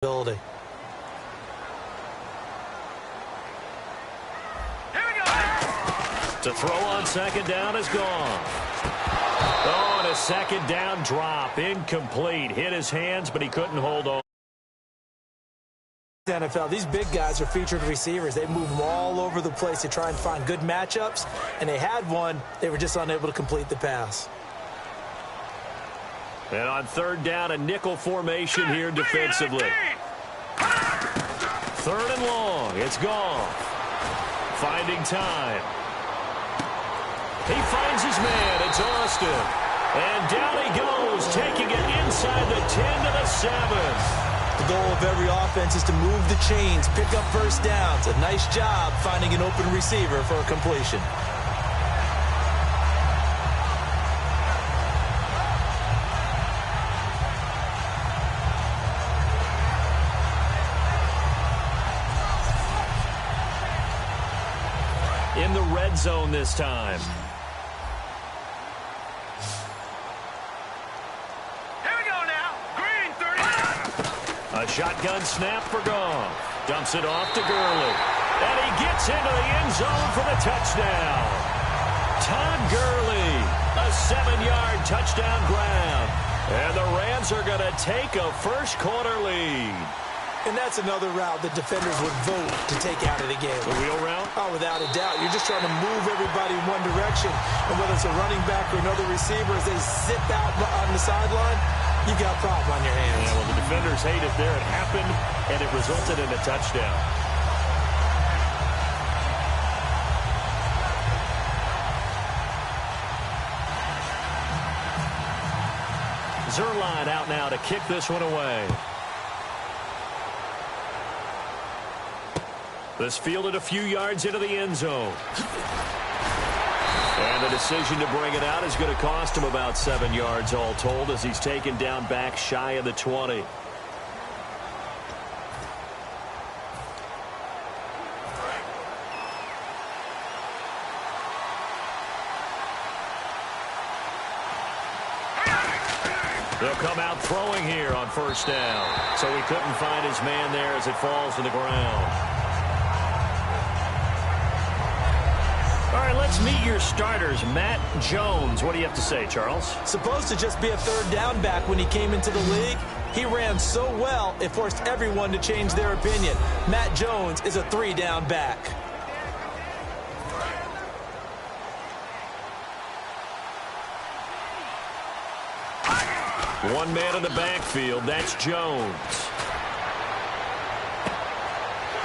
ability. Here we go. To throw on second down is gone. Oh, and a second down drop. Incomplete. Hit his hands, but he couldn't hold on. NFL, these big guys are featured receivers. They move them all over the place to try and find good matchups, and they had one. They were just unable to complete the pass. And on third down, a nickel formation here defensively. Third and long. It's gone. Finding time. He finds his man. It's Austin. And down he goes, taking it inside the 10 to the 7. The goal of every offense is to move the chains, pick up first downs. A nice job finding an open receiver for a completion. In the red zone this time. Here we go now. Green 39. A shotgun snap for Goff. Dumps it off to Gurley. And he gets into the end zone for the touchdown. Todd Gurley, a 7-yard touchdown grab. And the Rams are going to take a first-quarter lead. And that's another route that defenders would vote to take out of the game. The wheel route? Oh, without a doubt. You're just trying to move everybody in one direction. And whether it's a running back or another receiver, as they zip out on the sideline, you got a problem on your hands. Yeah, well, the defenders hate it there. It happened, and it resulted in a touchdown. Zerline out now to kick this one away. This fielded a few yards into the end zone. And the decision to bring it out is going to cost him about 7 yards all told as he's taken down back shy of the 20. They'll come out throwing here on first down. So he couldn't find his man there as it falls to the ground. All right, let's meet your starters. Matt Jones. What do you have to say, Charles? Supposed to just be a third down back when he came into the league. He ran so well, it forced everyone to change their opinion. Matt Jones is a 3-down back. One man in the backfield. That's Jones.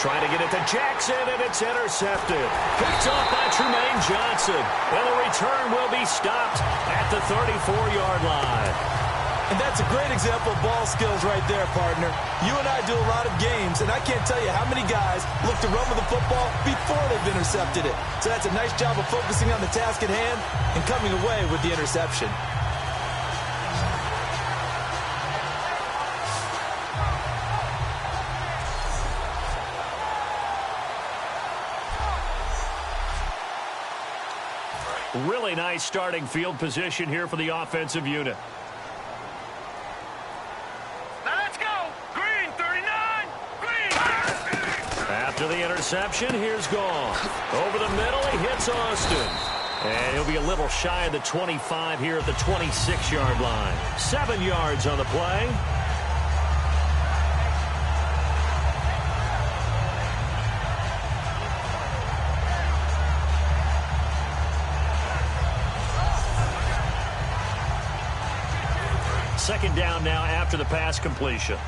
Trying to get it to Jackson, and it's intercepted. Picked off by Trumaine Johnson. And the return will be stopped at the 34-yard line. And that's a great example of ball skills right there, partner. You and I do a lot of games, and I can't tell you how many guys look to run with the football before they've intercepted it. So that's a nice job of focusing on the task at hand and coming away with the interception. Really nice starting field position here for the offensive unit. Now let's go. Green 39. Green. After the interception, here's Goff. Over the middle, he hits Austin. And he'll be a little shy of the 25 here at the 26-yard line. 7 yards on the play. Second down now after the pass completion.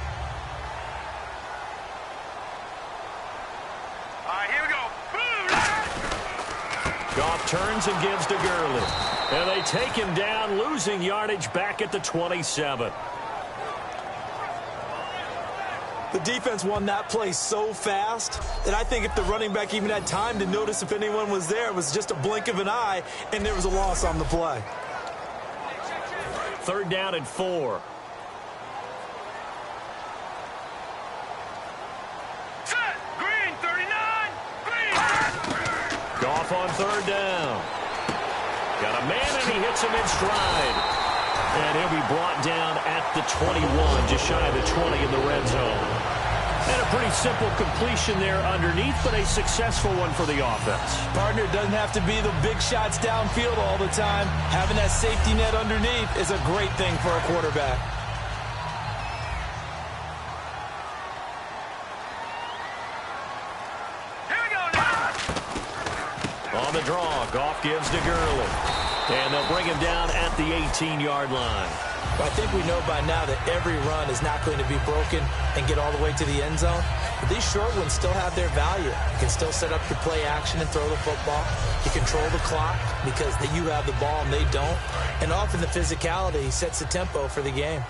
All right, here we go. Goff turns and gives to Gurley. And they take him down, losing yardage back at the 27. The defense won that play so fast that I think if the running back even had time to notice if anyone was there, it was just a blink of an eye, and there was a loss on the play. Third down and 4. Set. Green 39. Green. Goff on third down. Got a man, and he hits him in stride. And he'll be brought down at the 21, just shy of the 20 in the red zone. And a pretty simple completion there underneath, but a successful one for the offense. Partner, it doesn't have to be the big shots downfield all the time. Having that safety net underneath is a great thing for a quarterback. Here we go now. On the draw, Goff gives to Gurley. And they'll bring him down at the 18-yard line. Well, I think we know by now that every run is not going to be broken and get all the way to the end zone. But these short ones still have their value. You can still set up your play action and throw the football. You control the clock because you have the ball and they don't. And often the physicality sets the tempo for the game.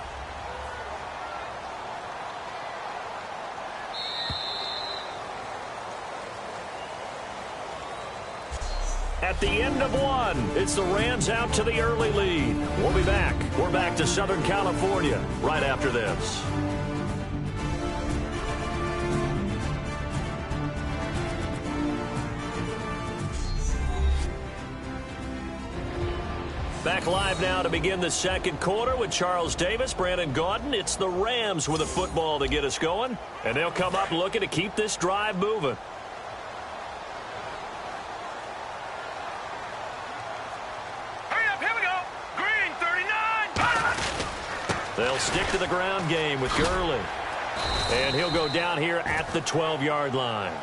At the end of one, it's the Rams out to the early lead. We'll be back. We're back to Southern California right after this. Back live now to begin the second quarter with Charles Davis, Brandon Gaudin. It's the Rams with a football to get us going, and they'll come up looking to keep this drive moving. They'll stick to the ground game with Gurley. And he'll go down here at the 12-yard line.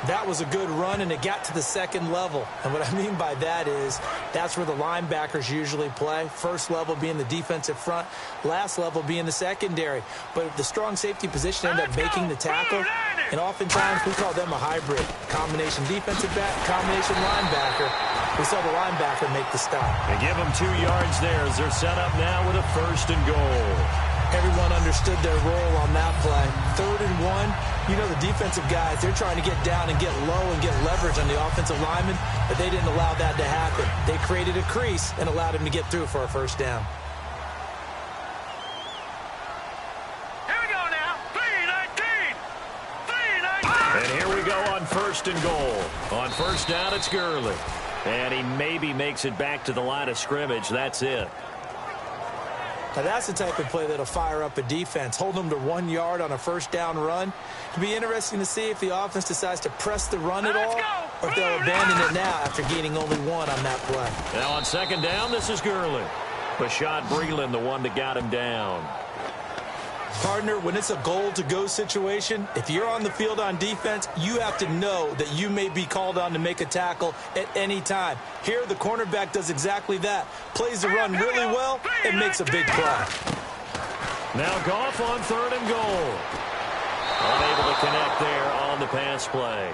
That was a good run, and it got to the second level. And what I mean by that is that's where the linebackers usually play. First level being the defensive front, last level being the secondary. But the strong safety position ended up making the tackle. And oftentimes we call them a hybrid. Combination defensive back, combination linebacker. We saw the linebacker make the stop. They give them 2 yards there as they're set up now with a 1st and goal. Everyone understood their role on that play. 3rd and 1, you know the defensive guys, they're trying to get down and get low and get leverage on the offensive lineman, but they didn't allow that to happen. They created a crease and allowed him to get through for a 1st down. Here we go now. 3-19. 3-19. And here we go on 1st and goal. On 1st down, it's Gurley. And he maybe makes it back to the line of scrimmage. That's it. Now that's the type of play that'll fire up a defense. Hold them to 1 yard on a 1st down run. It'll be interesting to see if the offense decides to press the run at all, or if they'll abandon it now after gaining only 1 on that play. Now on 2nd down, this is Gurley. Bashad Breeland, the one that got him down. Partner, when it's a goal-to-go situation, if you're on the field on defense, you have to know that you may be called on to make a tackle at any time. Here, the cornerback does exactly that. Plays the run really well and makes a big play. Now Goff on 3rd and goal. Unable to connect there on the pass play.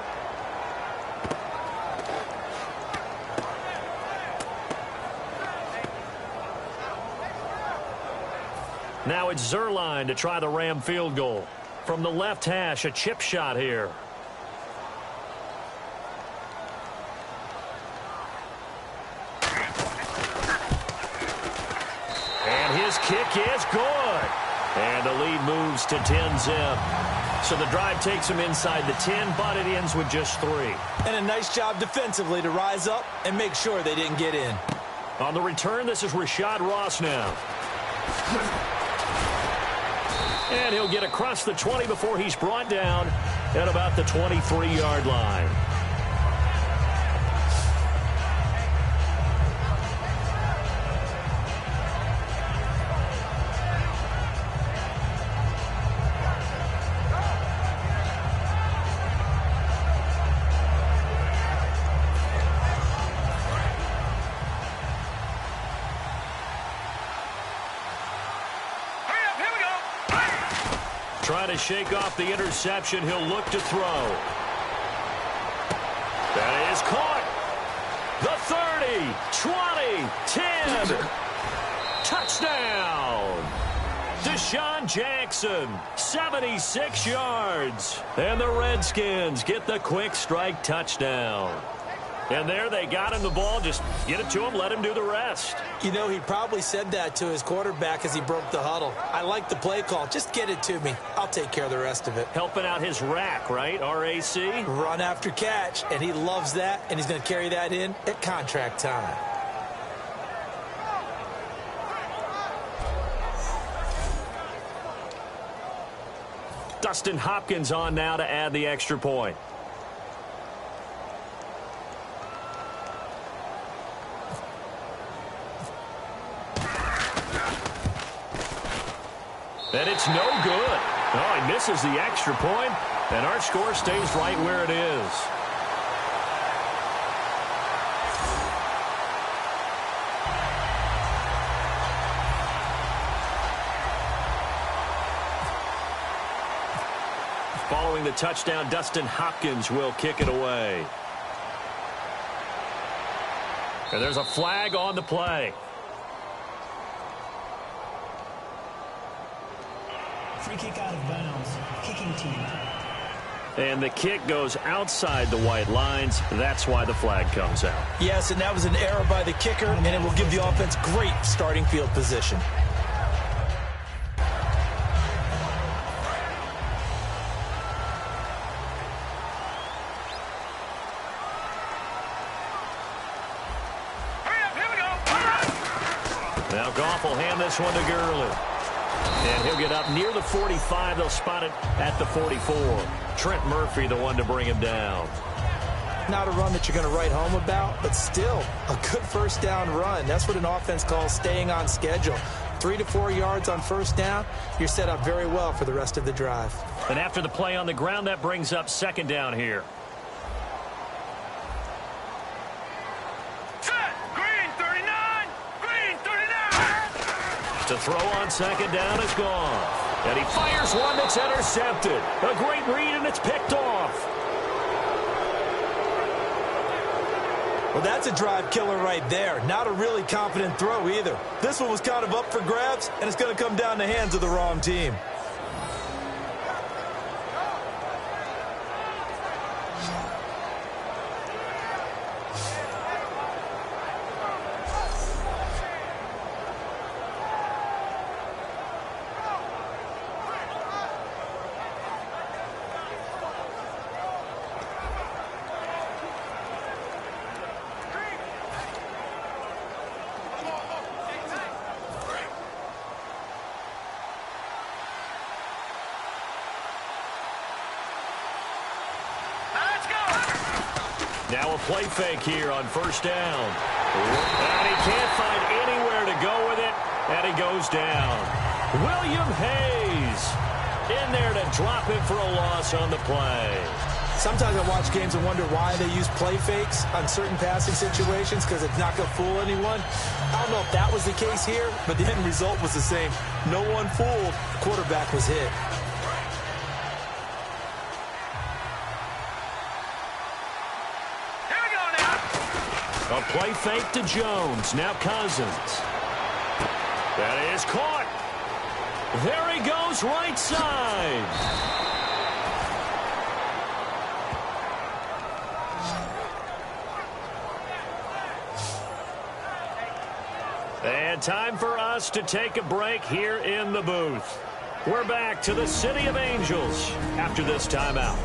Now it's Zerline to try the Ram field goal. From the left hash, a chip shot here. And his kick is good. And the lead moves to 10-zip. So the drive takes him inside the 10, but it ends with just 3. And a nice job defensively to rise up and make sure they didn't get in. On the return, this is Rashad Ross now. And he'll get across the 20 before he's brought down at about the 23-yard line. Trying to shake off the interception. He'll look to throw. That is caught. The 30, 20, 10. Touchdown. Deshaun Jackson, 76 yards. And the Redskins get the quick strike touchdown. And there they got him the ball. Just get it to him, let him do the rest. You know, he probably said that to his quarterback as he broke the huddle. I like the play call. Just get it to me. I'll take care of the rest of it. Helping out his rack, right? R-A-C? Run after catch. And he loves that, and he's going to carry that in at contract time. Dustin Hopkins on now to add the extra point. And it's no good. Oh, he misses the extra point, and our score stays right where it is. Following the touchdown, Dustin Hopkins will kick it away. And there's a flag on the play. Free kick out of bounds. Kicking team. And the kick goes outside the white lines. That's why the flag comes out. Yes, and that was an error by the kicker, and it will give the offense great starting field position. Now Goff will hand this one to Gurley. And he'll get up near the 45. They'll spot it at the 44. Trent Murphy, the one to bring him down. Not a run that you're going to write home about, but still a good first down run. That's what an offense calls staying on schedule. 3 to 4 yards on first down, you're set up very well for the rest of the drive. And after the play on the ground, that brings up second down here. To throw on second down is gone. And he fires one that's intercepted. A great read, and it's picked off. Well, that's a drive killer right there. Not a really confident throw either. This one was kind of up for grabs, and it's going to come down the hands of the wrong team. Now a play fake here on first down. And he can't find anywhere to go with it, and he goes down. William Hayes in there to drop him for a loss on the play. Sometimes I watch games and wonder why they use play fakes on certain passing situations, because it's not going to fool anyone. I don't know if that was the case here, but the end result was the same. No one fooled. The quarterback was hit. A play fake to Jones. Now Cousins. That is caught. There he goes, right side. And time for us to take a break here in the booth. We're back to the City of Angels after this timeout.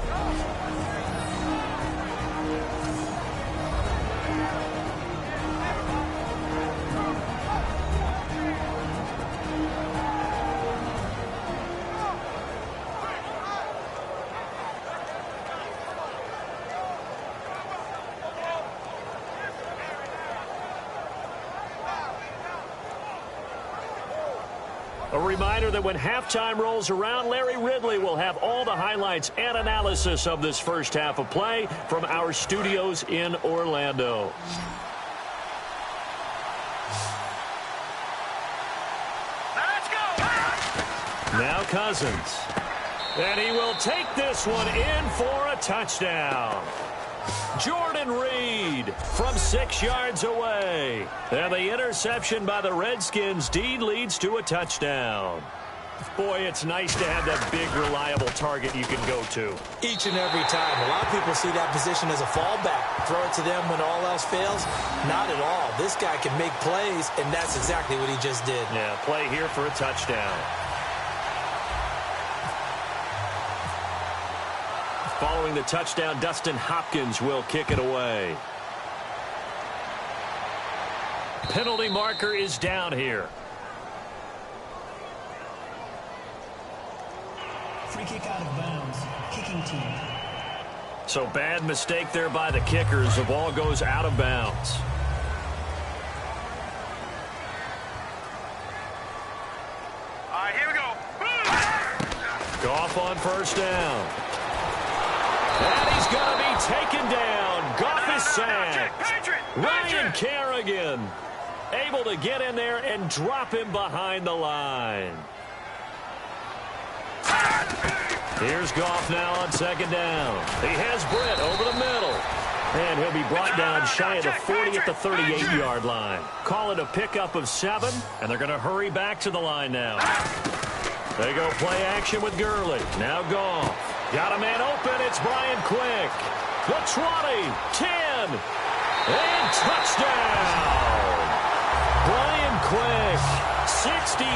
A reminder that when halftime rolls around, Larry Ridley will have all the highlights and analysis of this first half of play from our studios in Orlando. Let's go! Now Cousins. And he will take this one in for a touchdown. Jordan Reed from 6 yards away. And the interception by the Redskins deed leads to a touchdown. Boy, it's nice to have that big, reliable target you can go to. Each and every time. A lot of people see that position as a fallback. Throw it to them when all else fails. Not at all. This guy can make plays, and that's exactly what he just did. Yeah, play here for a touchdown. Following the touchdown, Dustin Hopkins will kick it away. Penalty marker is down here. Free kick out of bounds. Kicking team. So bad mistake there by the kickers. The ball goes out of bounds. All right, here we go. Goff on first down. And he's going to be taken down. Goff is sacked. Ryan Kerrigan able to get in there and drop him behind the line. Here's Goff now on second down. He has Britt over the middle. And he'll be brought down shy of the 40 at the 38-yard line. Call it a pickup of 7, and they're going to hurry back to the line now. They go play action with Gurley. Now Goff. Got a man open. It's Brian Quick. The 20, 10, and touchdown. Brian Quick, 61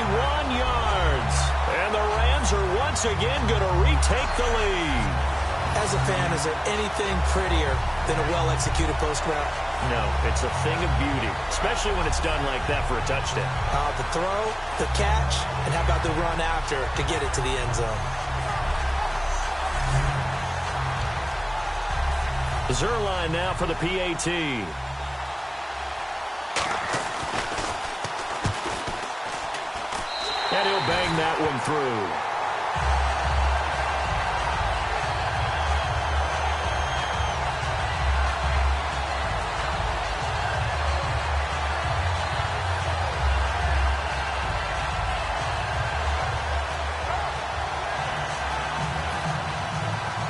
yards. And the Rams are once again going to retake the lead. As a fan, is there anything prettier than a well-executed post route? No, it's a thing of beauty, especially when it's done like that for a touchdown. The throw, the catch, and how about the run after to get it to the end zone? Zerline now for the PAT. And he'll bang that one through.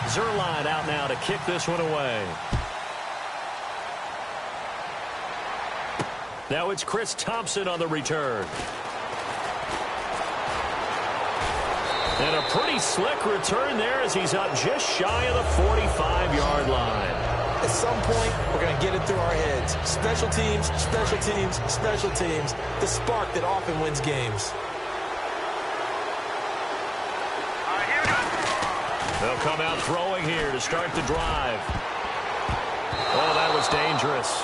Zerline out now to kick this one away. Now it's Chris Thompson on the return. And a pretty slick return there as he's up just shy of the 45-yard line. At some point, we're going to get it through our heads. Special teams, special teams, special teams. The spark that often wins games. They'll come out throwing here to start the drive. Oh, that was dangerous.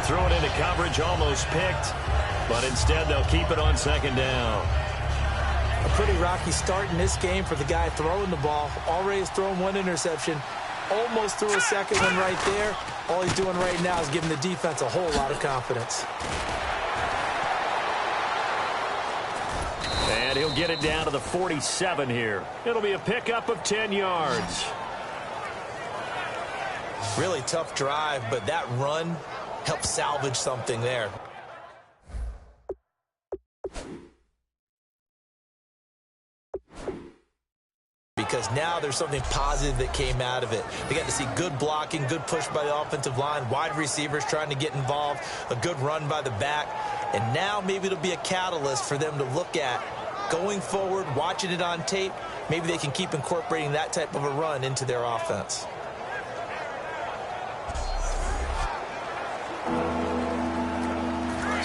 Threw it into coverage, almost picked. But instead, they'll keep it on second down. A pretty rocky start in this game for the guy throwing the ball. Already has thrown one interception. Almost threw a second one right there. All he's doing right now is giving the defense a whole lot of confidence. And he'll get it down to the 47 here. It'll be a pickup of 10 yards. Really tough drive, but that run helped salvage something there. Because now there's something positive that came out of it. They got to see good blocking, good push by the offensive line, wide receivers trying to get involved, a good run by the back. And now maybe it'll be a catalyst for them to look at going forward, watching it on tape. Maybe they can keep incorporating that type of a run into their offense.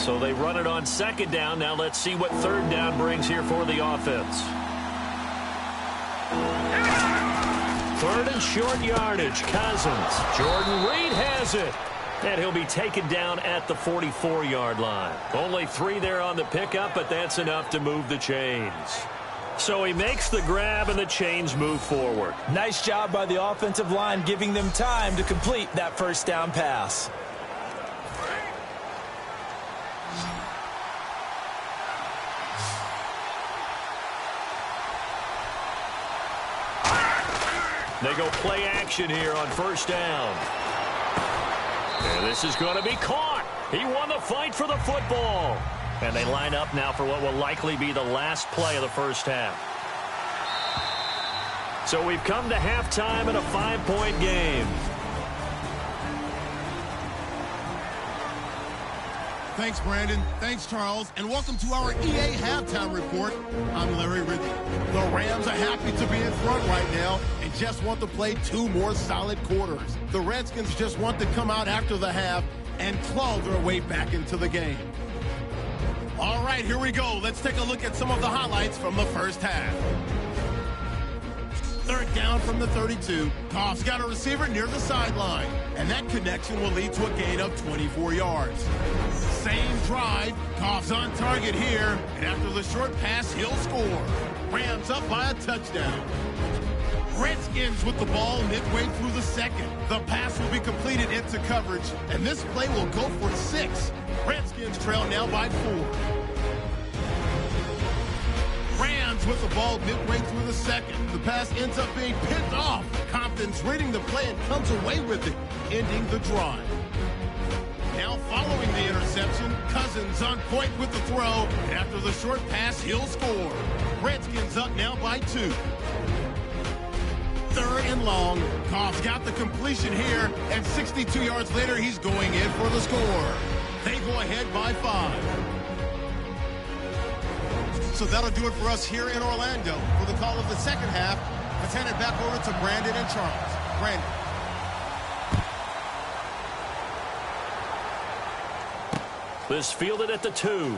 So they run it on second down. Now let's see what third down brings here for the offense. Third and short yardage. Cousins. Jordan Reed has it. And he'll be taken down at the 44-yard line. Only 3 there on the pickup, but that's enough to move the chains. So he makes the grab, and the chains move forward. Nice job by the offensive line, giving them time to complete that first down pass. They go play action here on first down. And this is going to be caught. He won the fight for the football. And they line up now for what will likely be the last play of the first half. So we've come to halftime in a 5-point game. Thanks, Brandon. Thanks, Charles. And welcome to our EA Halftime Report. I'm Larry Ridley. The Rams are happy to be in front right now and just want to play 2 more solid quarters. The Redskins just want to come out after the half and claw their way back into the game. All right, here we go. Let's take a look at some of the highlights from the first half. Third down from the 32. Goff's got a receiver near the sideline, and that connection will lead to a gain of 24 yards. Same drive. Goff's on target here, and after the short pass, he'll score. Rams up by a touchdown. Redskins with the ball midway through the second. The pass will be completed into coverage, and this play will go for 6. Redskins trail now by 4. Rams with the ball midway through the second. The pass ends up being picked off. Compton's reading the play and comes away with it, ending the drive. Now following the interception, Cousins on point with the throw. After the short pass, he'll score. Redskins up now by 2. 3rd and long. Goff's got the completion here, and 62 yards later, he's going in for the score. They go ahead by 5. So that'll do it for us here in Orlando. For the call of the second half, let's hand it back over to Brandon and Charles. Brandon. This fielded at the 2.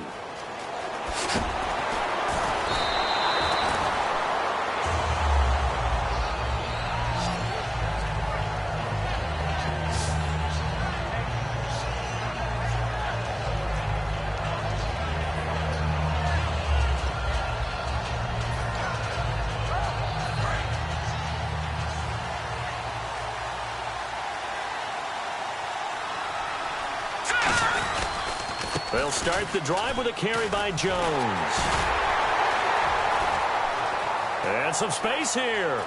They'll start the drive with a carry by Jones. And some space here.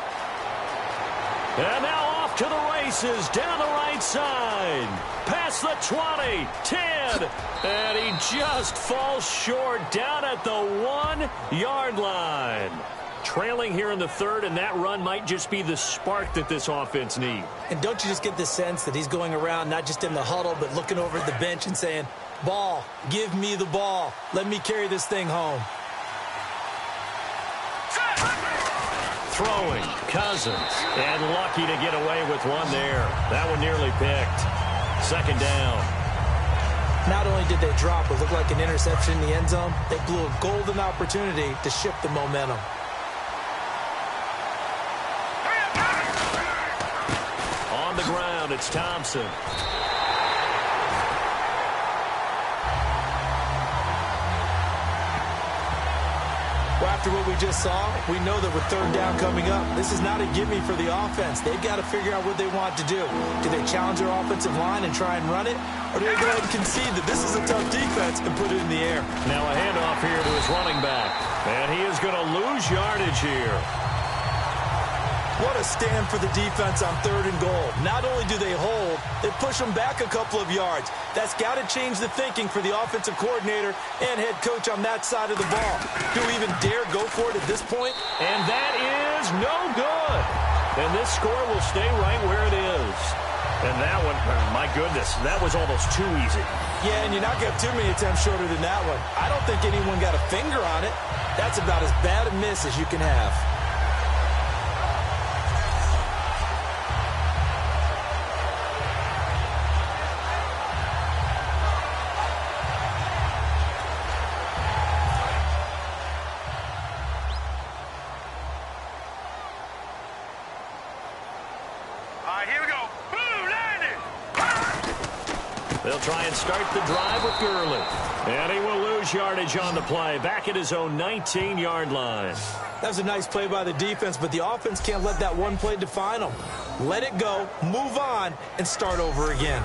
And now off to the races down the right side. Past the 20, 10. And he just falls short down at the 1-yard line. Trailing here in the 3rd, and that run might just be the spark that this offense needs. And don't you just get the sense that he's going around not just in the huddle, but looking over at the bench and saying, ball, give me the ball. Let me carry this thing home. Throwing, Cousins, and lucky to get away with one there. That one nearly picked. 2nd down. Not only did they drop what looked like an interception in the end zone, they blew a golden opportunity to shift the momentum. On the ground, it's Thompson. Well, after what we just saw, we know that with 3rd down coming up, this is not a gimme for the offense. They've got to figure out what they want to do. Do they challenge their offensive line and try and run it? Or do they go ahead and concede that this is a tough defense and put it in the air? Now a handoff here to his running back. And he is going to lose yardage here. What a stand for the defense on 3rd and goal. Not only do they hold, they push them back a couple of yards. That's got to change the thinking for the offensive coordinator and head coach on that side of the ball. Do we even dare go for it at this point? And that is no good. And this score will stay right where it is. And that one, my goodness, that was almost too easy. Yeah, and you're not going to have too many attempts shorter than that one. I don't think anyone got a finger on it. That's about as bad a miss as you can have. Here we go. Boom, landed. They'll try and start the drive with Gurley. And he will lose yardage on the play, back at his own 19-yard line. That was a nice play by the defense, but the offense can't let that one play define them. Let it go, move on, and start over again.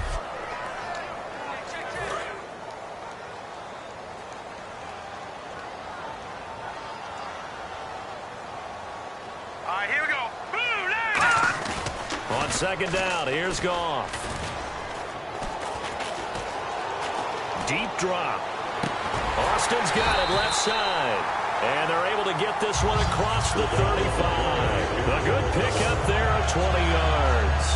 Here we go. Boom, landed. On 2nd down, here's Goff. Deep drop. Austin's got it left side. And they're able to get this one across the 35. A good pickup there of 20 yards.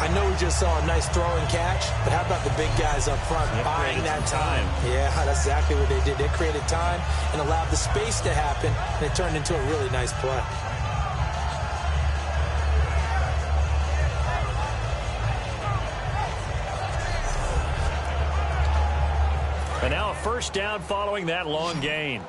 I know we just saw a nice throw and catch, but how about the big guys up front buying that time? Yeah, that's exactly what they did. They created time and allowed the space to happen, and it turned into a really nice play. And now a 1st down following that long gain.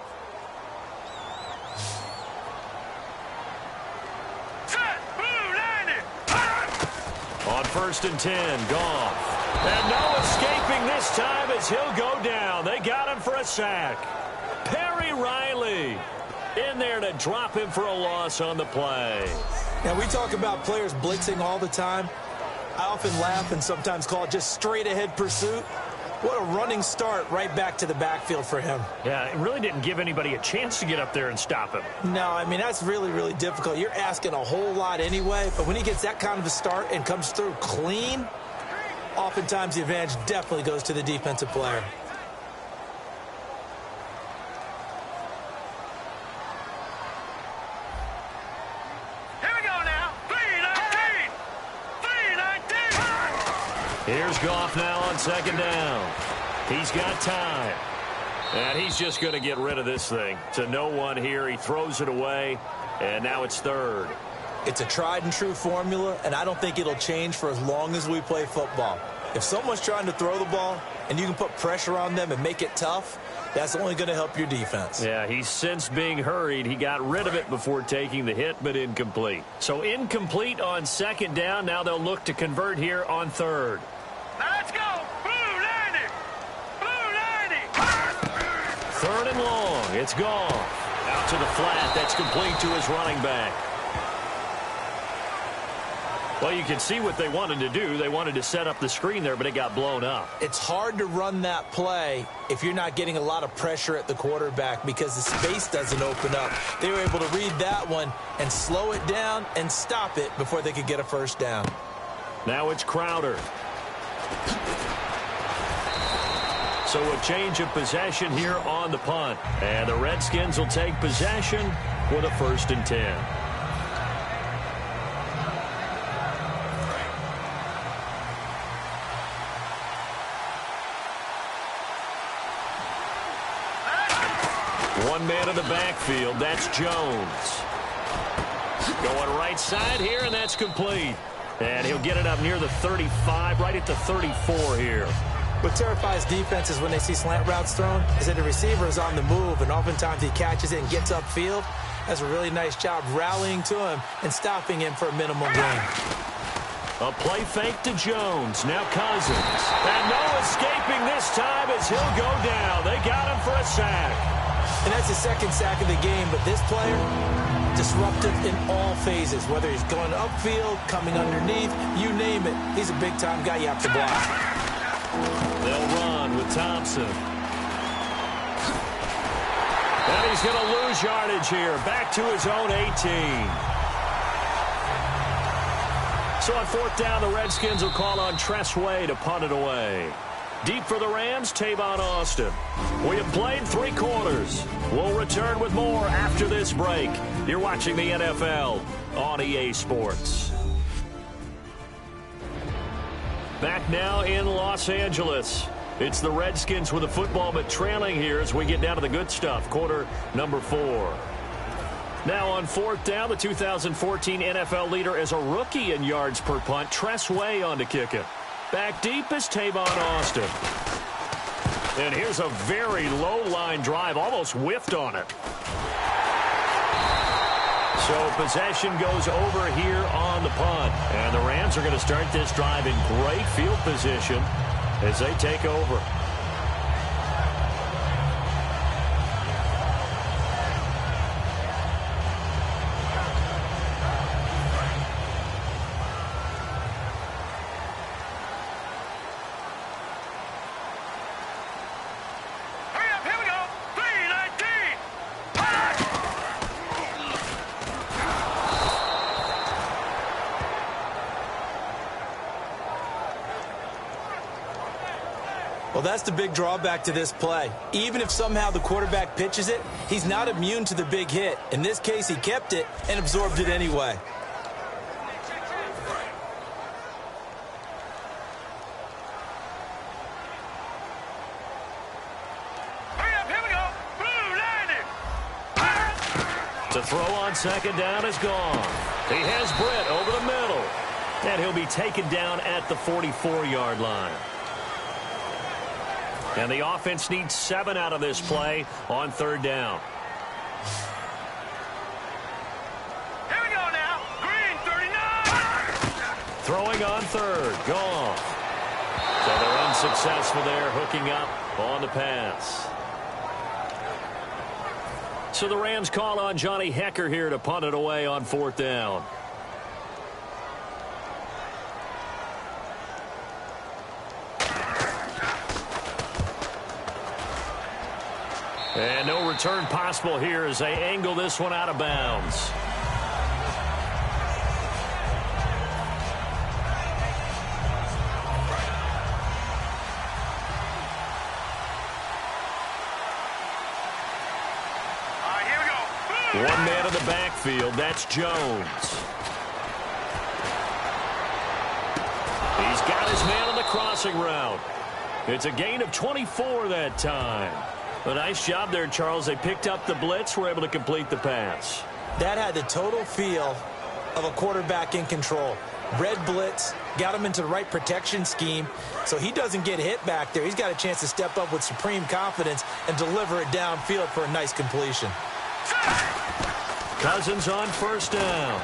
On 1st and 10, Goff. And no escaping this time as he'll go down. They got him for a sack. Perry Riley. in there to drop him for a loss on the play. Now, we talk about players blitzing all the time. I often laugh and sometimes call it just straight-ahead pursuit. What a running start right back to the backfield for him. Yeah, it really didn't give anybody a chance to get up there and stop him. No, I mean, that's really, really difficult. You're asking a whole lot anyway, but when he gets that kind of a start and comes through clean, oftentimes the advantage definitely goes to the defensive player. Here's Goff now on second down. He's got time. And he's just going to get rid of this thing. To no one here. He throws it away. And now it's third. It's a tried and true formula, and I don't think it'll change for as long as we play football. If someone's trying to throw the ball and you can put pressure on them and make it tough, that's only going to help your defense. Yeah, he's since being hurried. He got rid of it before taking the hit, but incomplete. So incomplete on second down. Now they'll look to convert here on third. Let's go! Blue 90! Blue 90! Third and long. It's gone. Out to the flat. That's complete to his running back. Well, you can see what they wanted to do. They wanted to set up the screen there, but it got blown up. It's hard to run that play if you're not getting a lot of pressure at the quarterback because the space doesn't open up. They were able to read that one and slow it down and stop it before they could get a first down. Now it's Crowder. So a change of possession here on the punt. And the Redskins will take possession with a 1st and 10. One man in the backfield. That's Jones. Going right side here, and that's complete. And he'll get it up near the 35, right at the 34 here. What terrifies defenses when they see slant routes thrown is that the receiver is on the move, and oftentimes he catches it and gets upfield. That's a really nice job rallying to him and stopping him for a minimal gain. A play fake to Jones. Now Cousins. And no escaping this time as he'll go down. They got him for a sack. And that's his second sack of the game, but this player, disruptive in all phases, whether he's going upfield, coming underneath, you name it. He's a big-time guy you have to block. They'll run with Thompson. And he's going to lose yardage here. Back to his own 18. So on 4th down, the Redskins will call on Tress Way to punt it away. Deep for the Rams, Tavon Austin. We have played 3 quarters. We'll return with more after this break. You're watching the NFL on EA Sports. Back now in Los Angeles. It's the Redskins with the football, but trailing here as we get down to the good stuff. Quarter number 4. Now on 4th down, the 2014 NFL leader as a rookie in yards per punt. Tress Way on to kick it. Back deep is Tavon Austin. And here's a very low-line drive, almost whiffed on it. So possession goes over here on the punt. And the Rams are going to start this drive in great field position as they take over. Well, that's the big drawback to this play. Even if somehow the quarterback pitches it, he's not immune to the big hit. In this case, he kept it and absorbed it anyway. Here we go. Blue 90. To throw on second down is gone. He has Britt over the middle. And he'll be taken down at the 44-yard line. And the offense needs 7 out of this play on 3rd down. Here we go now. Green 39. Throwing on 3rd. Gone. So they're unsuccessful there, hooking up on the pass. So the Rams call on Johnny Hecker here to punt it away on 4th down. And no return possible here as they angle this one out of bounds. Here we go. One man in the backfield. That's Jones. He's got his man on the crossing route. It's a gain of 24 that time. A nice job there, Charles. They picked up the blitz, were able to complete the pass. That had the total feel of a quarterback in control. Red blitz, got him into the right protection scheme, so he doesn't get hit back there. He's got a chance to step up with supreme confidence and deliver it downfield for a nice completion. Cousins on 1st down.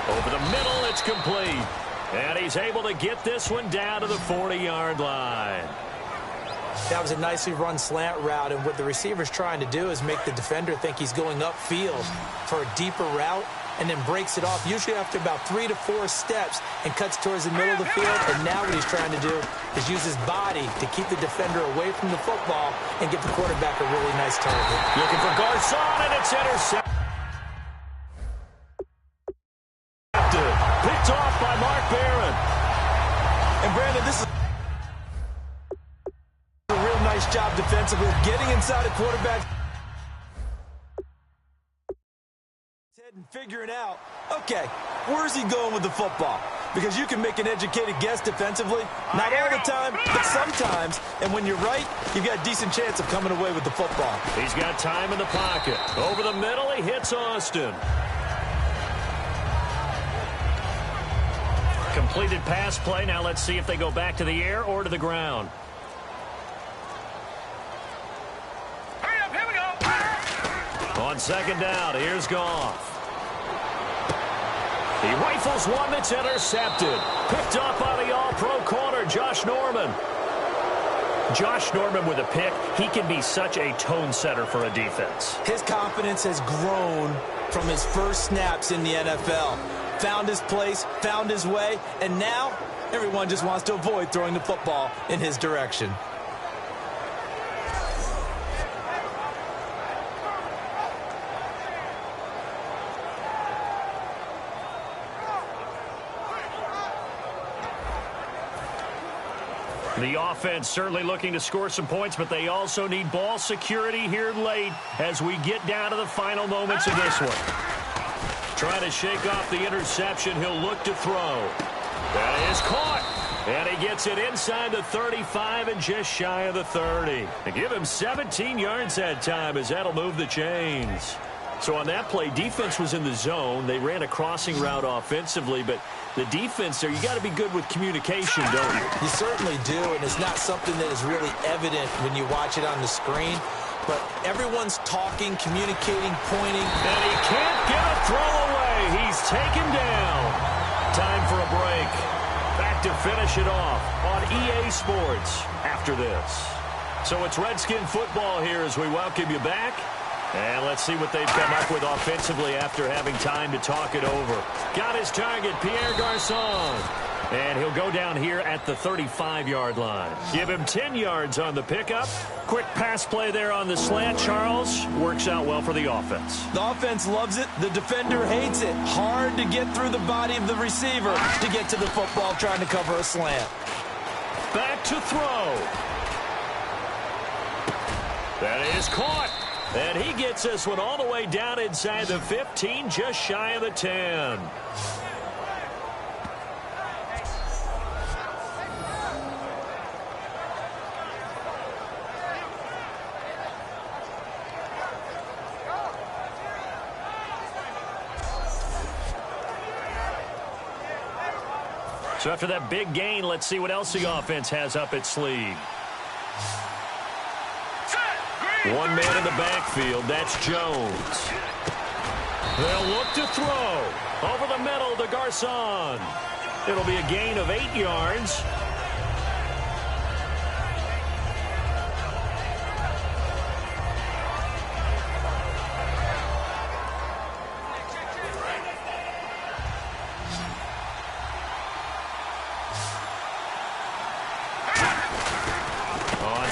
Over the middle, it's complete. And he's able to get this one down to the 40-yard line. That was a nicely run slant route, and what the receiver's trying to do is make the defender think he's going upfield for a deeper route and then breaks it off, usually after about 3 to 4 steps, and cuts towards the middle of the field. And now what he's trying to do is use his body to keep the defender away from the football and give the quarterback a really nice target. Looking for Garcon, and it's intercepted. Picked off by Mark Barron. And Brandon, this is a real nice job defensively, getting inside a quarterback and figuring out, okay, where's he going with the football? Because you can make an educated guess defensively, not all the time, but sometimes. And when you're right, you've got a decent chance of coming away with the football. He's got time in the pocket. Over the middle, he hits Austin. Completed pass play. Now let's see if they go back to the air or to the ground. Hurry up, here we go. On 2nd down, here's Goff. He rifles one that's intercepted. Picked up by the all-pro corner, Josh Norman. Josh Norman with a pick. He can be such a tone setter for a defense. His confidence has grown from his first snaps in the NFL. Found his place, found his way, and now everyone just wants to avoid throwing the football in his direction. The offense certainly looking to score some points, but they also need ball security here late as we get down to the final moments of this one. Trying to shake off the interception. He'll look to throw. That is caught. And he gets it inside the 35 and just shy of the 30. And give him 17 yards that time as that'll move the chains. So on that play, defense was in the zone. They ran a crossing route offensively, but the defense there, you got to be good with communication, don't you? You certainly do, and it's not something that is really evident when you watch it on the screen. But everyone's talking, communicating, pointing. And he can't get a throw away. He's taken down. Time for a break. Back to finish it off on EA Sports after this. So it's Redskin football here as we welcome you back. And let's see what they've come up with offensively after having time to talk it over. Got his target, Pierre Garcon. And he'll go down here at the 35-yard line. Give him 10 yards on the pickup. Quick pass play there on the slant, Charles. Works out well for the offense. The offense loves it. The defender hates it. Hard to get through the body of the receiver to get to the football trying to cover a slant. Back to throw. That is caught. And he gets this one all the way down inside the 15, just shy of the 10. So after that big gain, let's see what else the offense has up its sleeve. One man in the backfield, that's Jones. They'll look to throw. Over the middle to Garcon. It'll be a gain of 8 yards.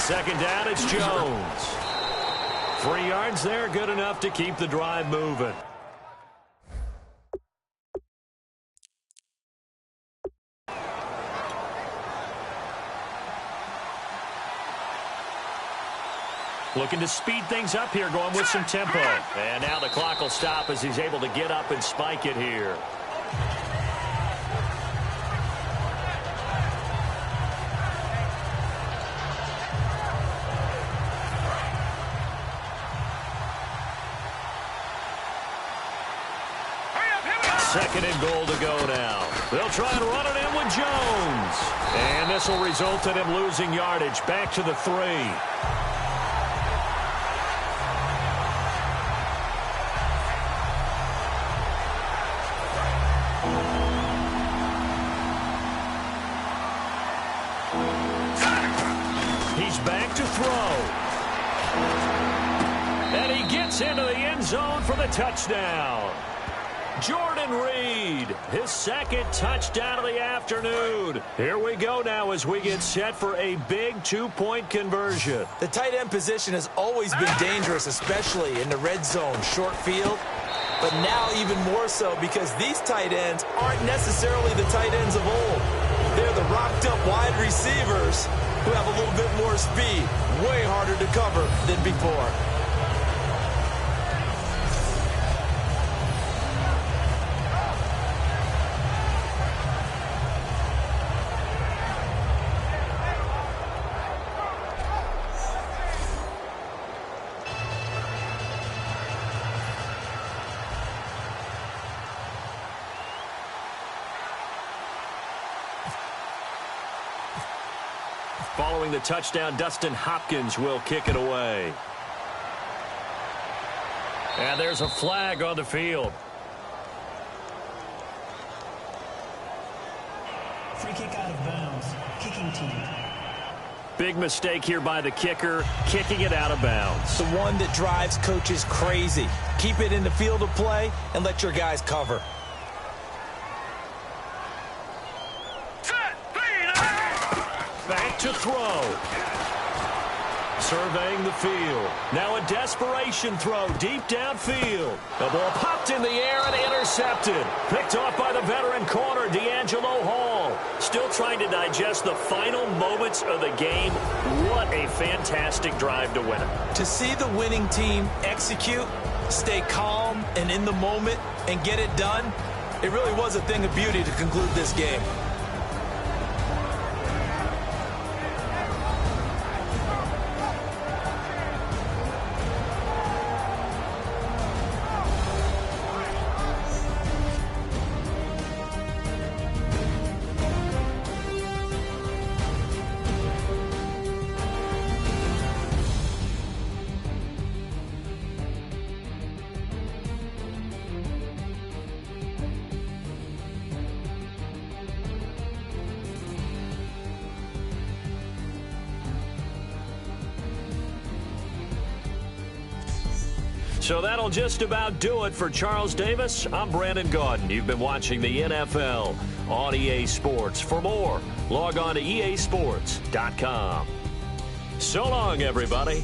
Second down, it's Jones. 3 yards there, good enough to keep the drive moving. Looking to speed things up here, going with some tempo. And now the clock will stop as he's able to get up and spike it here. Second and goal to go now. They'll try and run it in with Jones. And this will result in him losing yardage. Back to the 3. He's back to throw. And he gets into the end zone for the touchdown. Jordan Reed, his second touchdown of the afternoon. Here we go now as we get set for a big 2-point conversion. The tight end position has always been dangerous, especially in the red zone, short field. But now even more so because these tight ends aren't necessarily the tight ends of old. They're the rocked-up wide receivers who have a little bit more speed, way harder to cover than before. Following the touchdown, Dustin Hopkins will kick it away. And there's a flag on the field. Free kick out of bounds. Kicking team. Big mistake here by the kicker, kicking it out of bounds. The one that drives coaches crazy. Keep it in the field of play and let your guys cover. Back to throw. Surveying the field. Now a desperation throw deep downfield. The ball popped in the air and intercepted. Picked off by the veteran corner, D'Angelo Hall. Still trying to digest the final moments of the game. What a fantastic drive to win it. To see the winning team execute, stay calm and in the moment, and get it done, it really was a thing of beauty to conclude this game. So that'll just about do it for Charles Davis. I'm Brandon Gaudin. You've been watching the NFL on EA Sports. For more, log on to easports.com. So long, everybody.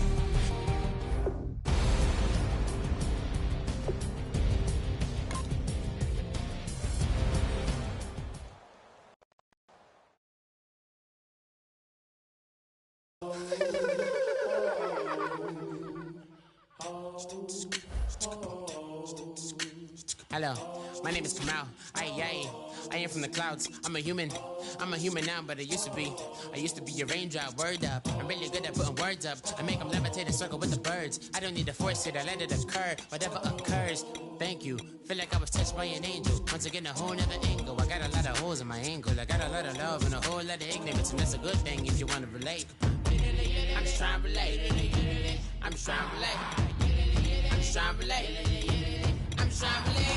Hello, my name is Kamal. I am from the clouds. I'm a human now, but I used to be a raindrop. Word up, I'm really good at putting words up. I make them levitate and circle with the birds. I don't need to force it, I let it occur. Whatever occurs, thank you. Feel like I was touched by an angel. Once again, a whole nother angle. I got a lot of holes in my angle. I got a lot of love and a whole lot of ignorance, and that's a good thing if you want to relate. I'm just trying to relate. I'm just trying to relate. I'm just trying to relate. I'm just trying to relate.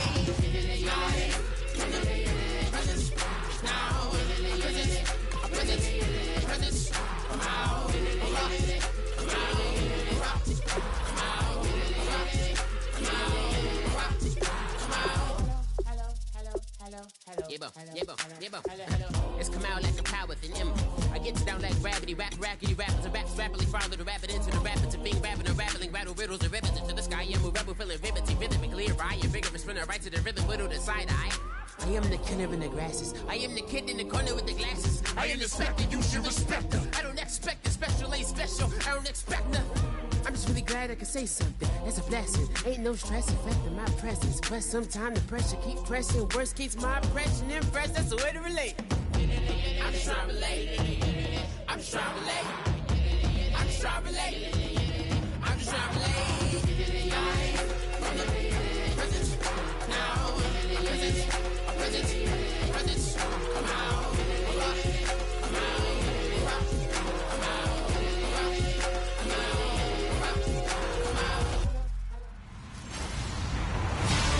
It's come out like a power with an M. I get you down like gravity, rackety rappers and raps rapidly follow the rapid into the rapid to being rapping and rattling, rattle riddles and ribbons into the sky. I'm a rebel feeling rivety, rhythmically right, a vigorous spinner right to the rhythm, whittle the side eye. I am the killer in the grasses. I am the kid in the corner with the glasses. I am the specter, you should respect her. I don't expect the special, ain't special. I don't expect nothing. I'm just really glad I can say something. That's a blessing. Ain't no stress affecting my presence. But sometimes the pressure keep pressing. Worst keeps my impression impressed. That's the way to relate. I'm just trying to relate. I'm just trying to relate. I'm just trying to relate. I'm just trying to relate. From the present now. Present. Come out.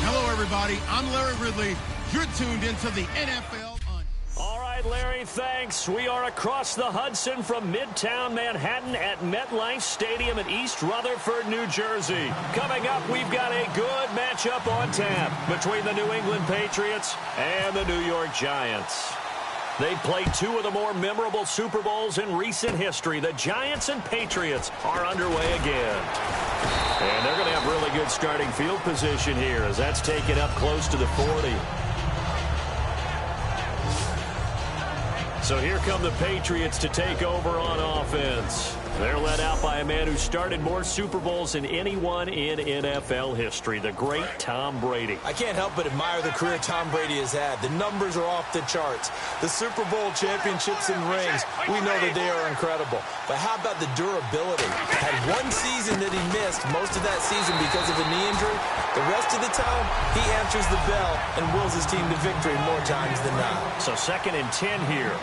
Hello, everybody. I'm Larry Ridley. You're tuned into the NFL on... All right, Larry, thanks. We are across the Hudson from Midtown Manhattan at MetLife Stadium in East Rutherford, New Jersey. Coming up, we've got a good matchup on tap between the New England Patriots and the New York Giants. They've played two of the more memorable Super Bowls in recent history. The Giants and Patriots are underway again. And they're going to have really good starting field position here as that's taken up close to the 40. So here come the Patriots to take over on offense. They're led out by a man who started more Super Bowls than anyone in NFL history, the great Tom Brady. I can't help but admire the career Tom Brady has had. The numbers are off the charts. The Super Bowl championships and rings, we know that they are incredible. But how about the durability? Had one season that he missed, most of that season because of a knee injury. The rest of the time, he answers the bell and wills his team to victory more times than not. So 2nd and 10 here.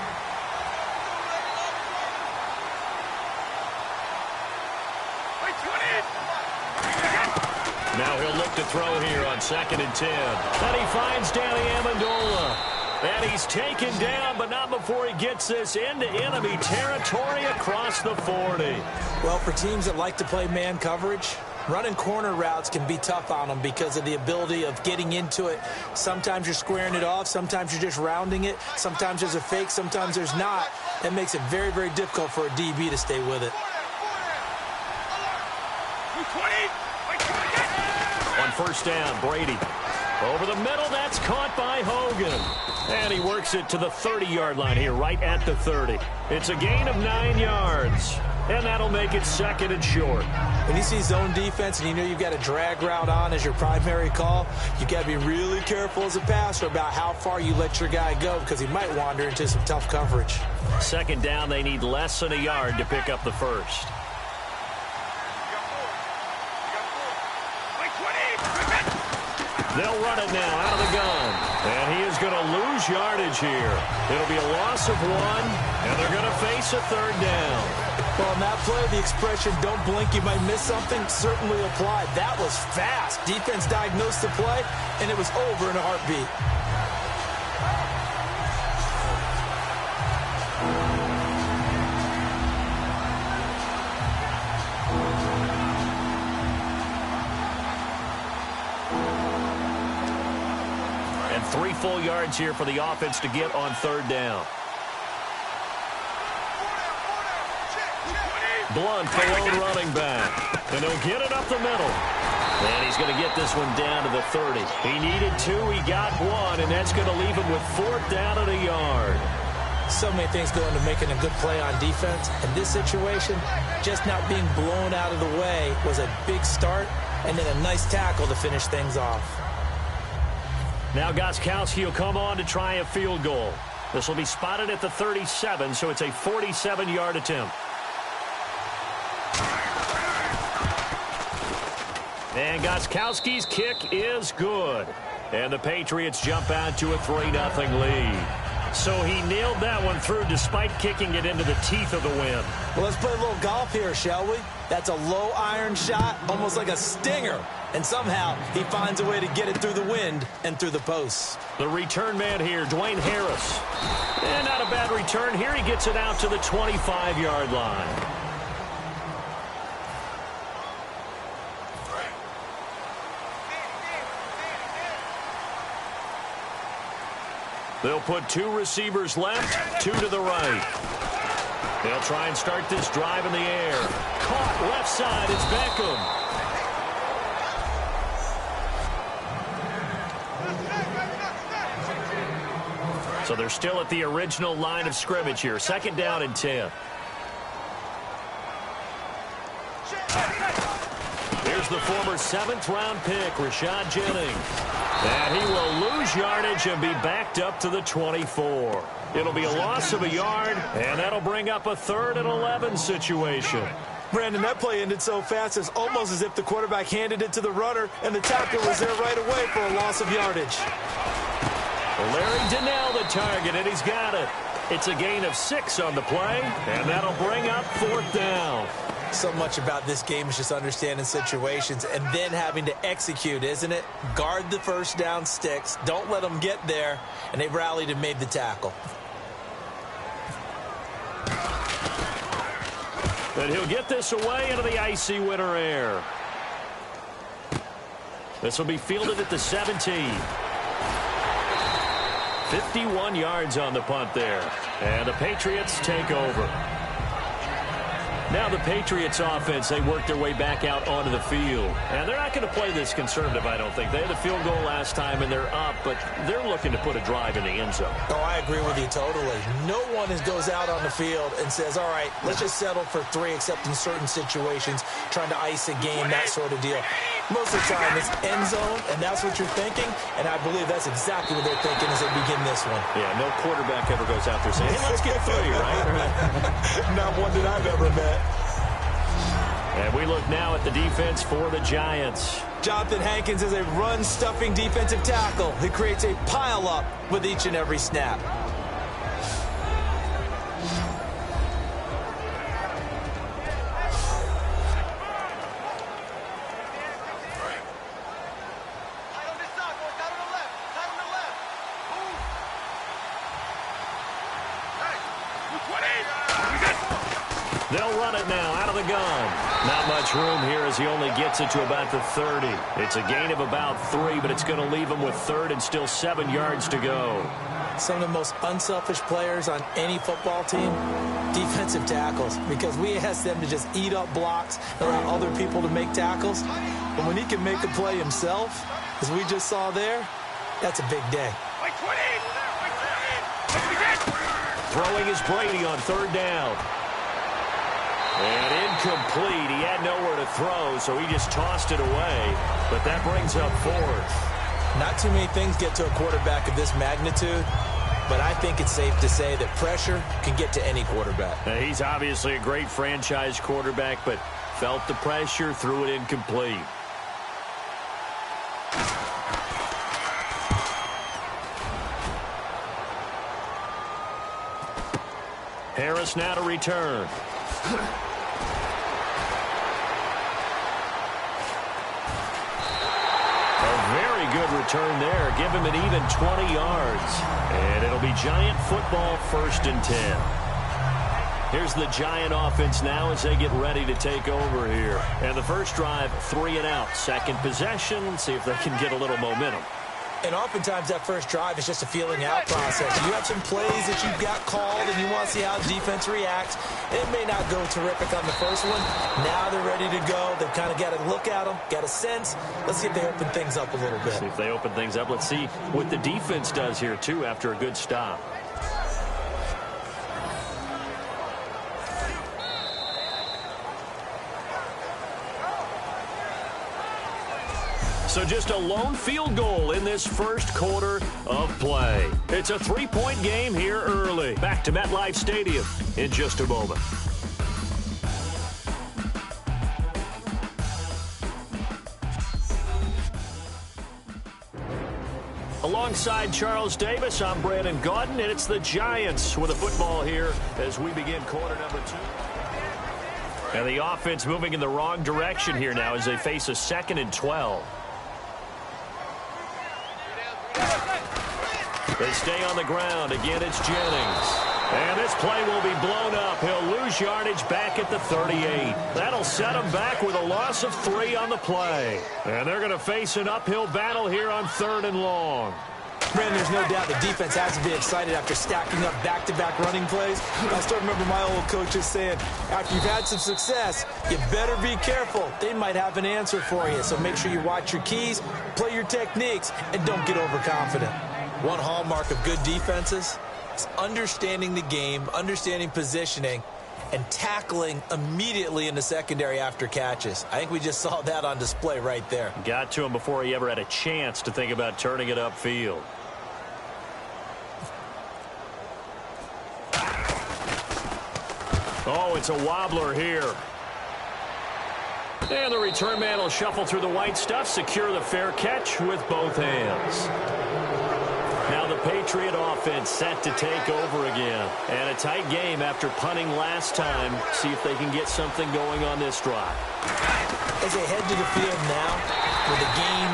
Now he'll look to throw here on 2nd and 10. And he finds Danny Amendola. And he's taken down, but not before he gets this into enemy territory across the 40. Well, for teams that like to play man coverage, running corner routes can be tough on them because of the ability of getting into it. Sometimes you're squaring it off. Sometimes you're just rounding it. Sometimes there's a fake. Sometimes there's not. That makes it very, very difficult for a DB to stay with it. On 1st down, Brady. Over the middle, that's caught by Hogan. And he works it to the 30-yard line here, right at the 30. It's a gain of 9 yards. And that'll make it 2nd and short. When you see zone defense and you know you've got a drag route on as your primary call, you've got to be really careful as a passer about how far you let your guy go because he might wander into some tough coverage. 2nd down, they need less than a yard to pick up the first. They'll run it now out of the gun. And he is going to lose yardage here. It'll be a loss of 1, and they're going to face a 3rd down. Well, on that play, the expression, don't blink, you might miss something, certainly applied. That was fast. Defense diagnosed the play, and it was over in a heartbeat. And 3 full yards here for the offense to get on 3rd down. Blunt, the lone running back. And he'll get it up the middle. And he's going to get this one down to the 30. He needed 2, he got 1, and that's going to leave him with 4th down and a yard. So many things go into making a good play on defense. In this situation, just not being blown out of the way was a big start, and then a nice tackle to finish things off. Now Gostkowski will come on to try a field goal. This will be spotted at the 37, so it's a 47-yard attempt. And Gostkowski's kick is good. And the Patriots jump out to a 3-0 lead. So he nailed that one through despite kicking it into the teeth of the wind. Well, let's play a little golf here, shall we? That's a low iron shot, almost like a stinger. And somehow he finds a way to get it through the wind and through the posts. The return man here, Dwayne Harris. And not a bad return. Here he gets it out to the 25-yard line. They'll put 2 receivers left, 2 to the right. They'll try and start this drive in the air. Caught left side. It's Beckham. So they're still at the original line of scrimmage here. 2nd down and 10. Here's the former 7th-round pick, Rashad Jennings. And he will lose yardage and be backed up to the 24. It'll be a loss of a yard, and that'll bring up a 3rd and 11 situation. Brandon, that play ended so fast, it's almost as if the quarterback handed it to the runner, and the tackle was there right away for a loss of yardage. Larry Donnell the target, and he's got it. It's a gain of 6 on the play, and that'll bring up 4th down. So much about this game is just understanding situations and then having to execute, isn't it? Guard the first down sticks. Don't let them get there. And they rallied and made the tackle. And he'll get this away into the icy winter air. This will be fielded at the 17. 51 yards on the punt there. And the Patriots take over. Now the Patriots offense, they work their way back out onto the field. And they're not going to play this conservative, I don't think. They had a field goal last time, and they're up, but they're looking to put a drive in the end zone. Oh, I agree with you totally. No one goes out on the field and says, all right, let's just settle for 3, except in certain situations, trying to ice a game, that sort of deal. Most of the time, it's end zone, and that's what you're thinking, and I believe that's exactly what they're thinking as they begin this one. Yeah, no quarterback ever goes out there saying, hey, let's get 3, right? Not one that I've ever met. And we look now at the defense for the Giants. Jonathan Hankins is a run-stuffing defensive tackle. He creates a pile-up with each and every snap. They'll run it now out of the gun. Not much room here as he only gets it to about the 30. It's a gain of about 3, but it's going to leave him with 3rd and still 7 yards to go. Some of the most unselfish players on any football team, defensive tackles, because we ask them to just eat up blocks and allow other people to make tackles. But when he can make a play himself, as we just saw there, that's a big day. Throwing is Brady on 3rd down. And incomplete. He had nowhere to throw, so he just tossed it away. But that brings up 4th. Not too many things get to a quarterback of this magnitude, but I think it's safe to say that pressure can get to any quarterback. Now, he's obviously a great franchise quarterback, but felt the pressure, threw it incomplete. Harris now to return. Good return there. Give him an even 20 yards. And it'll be Giant football, 1st and 10. Here's the Giant offense now as they get ready to take over here. And the first drive, 3 and out. 2nd possession. Let's see if they can get a little momentum. And oftentimes that first drive is just a feeling out process. You have some plays that you've got called and you want to see how the defense reacts. It may not go terrific on the first one. Now they're ready to go. They've kind of got to look at them, got a sense. Let's see if they open things up a little bit. See if they open things up. Let's see what the defense does here, too, after a good stop. So just a lone field goal in this first quarter of play. It's a 3-point game here early. Back to MetLife Stadium in just a moment. Alongside Charles Davis, I'm Brandon Gaudin, and it's the Giants with a football here as we begin quarter number 2. And the offense moving in the wrong direction here now as they face a 2nd and 12. They stay on the ground. Again, it's Jennings. And this play will be blown up. He'll lose yardage back at the 38. That'll set him back with a loss of 3 on the play. And they're going to face an uphill battle here on 3rd and long. Man, there's no doubt the defense has to be excited after stacking up back-to-back running plays. I still remember my old coaches saying, after you've had some success, you better be careful. They might have an answer for you. So make sure you watch your keys, play your techniques, and don't get overconfident. One hallmark of good defenses is understanding the game, understanding positioning, and tackling immediately in the secondary after catches. I think we just saw that on display right there. Got to him before he ever had a chance to think about turning it upfield. Oh, it's a wobbler here. And the return man will shuffle through the white stuff, secure the fair catch with both hands. Now the Patriot offense set to take over again. And a tight game after punting last time. See if they can get something going on this drive. As they head to the field now, with the game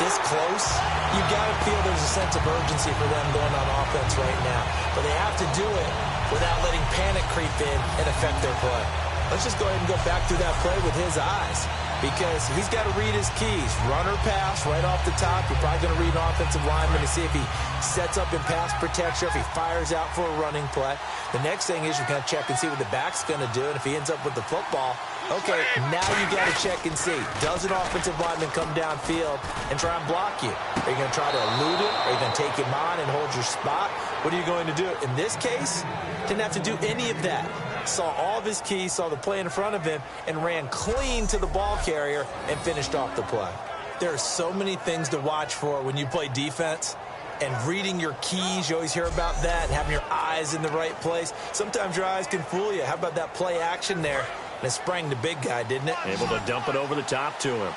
this close, you got to feel there's a sense of urgency for them going on offense right now. But they have to do it without letting panic creep in and affect their play. Let's just go ahead and go back through that play with his eyes, because he's got to read his keys. Run or pass right off the top. You're probably going to read an offensive lineman to see if he sets up in pass protection, if he fires out for a running play. The next thing is you're going to check and see what the back's going to do, and if he ends up with the football, okay, now you got to check and see. Does an offensive lineman come downfield and try and block you? Are you going to try to elude it? Are you going to take him on and hold your spot? What are you going to do? In this case, didn't have to do any of that. Saw all of his keys, saw the play in front of him, and ran clean to the ball carrier and finished off the play. There are so many things to watch for when you play defense. And reading your keys, you always hear about that, and having your eyes in the right place. Sometimes your eyes can fool you. How about that play action there? And it sprang the big guy, didn't it? Able to dump it over the top to him.